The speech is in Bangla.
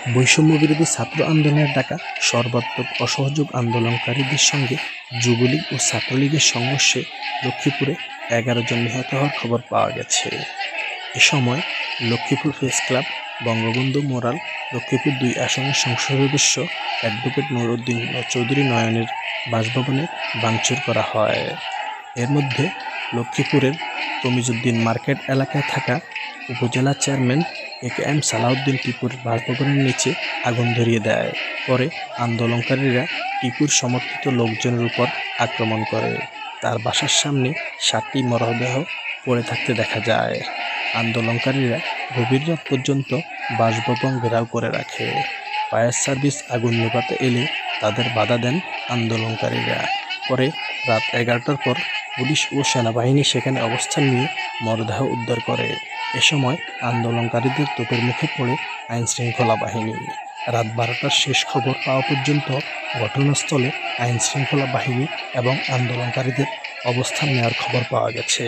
বৈষম্যবিরোধী ছাত্র আন্দোলনের ডাকা সর্বাত্মক অসহযোগ আন্দোলনকারীদের সঙ্গে যুবলীগ ও ছাত্রলীগের সংঘর্ষে লক্ষ্মীপুরে 11 জন নিহত হওয়ার খবর পাওয়া গেছে। এ সময় লক্ষ্মীপুর প্রেসক্লাব, বঙ্গবন্ধু মোরাল, লক্ষ্মীপুর 2 আসনের সংসদ সদস্য অ্যাডভোকেট নুরউদ্দিন চৌধুরী নয়নের বাসভবনে ভাঙচুর করা হয়। এর মধ্যে লক্ষ্মীপুরের তমিজউদ্দিন মার্কেট এলাকায় থাকা উপজেলা চেয়ারম্যান এ.কে.এম. সালাউদ্দিন টিপুর বাসভবনের নিচে আগুন ধরিয়ে দেয়। পরে আন্দোলনকারীরা টিপুর সমর্থিত লোকজনের উপর আক্রমণ করে। তার বাসার সামনে 7টি মরদেহ পড়ে থাকতে দেখা যায়। আন্দোলনকারীরা গভীর রাত পর্যন্ত বাসভবন ঘেরাও করে রাখে। ফায়ার সার্ভিস আগুন নেভাতে এলে তাদের বাধা দেন আন্দোলনকারীরা। পরে রাত 11টার পর পুলিশ ও সেনাবাহিনী সেখানে অবস্থান নিয়ে মরদেহ উদ্ধার করে। এ সময় আন্দোলনকারীদের তোপের মুখে পড়ে আইনশৃঙ্খলা বাহিনী। রাত 12টার শেষ খবর পাওয়া পর্যন্ত ঘটনাস্থলে আইনশৃঙ্খলা বাহিনী এবং আন্দোলনকারীদের অবস্থান নেওয়ার খবর পাওয়া গেছে।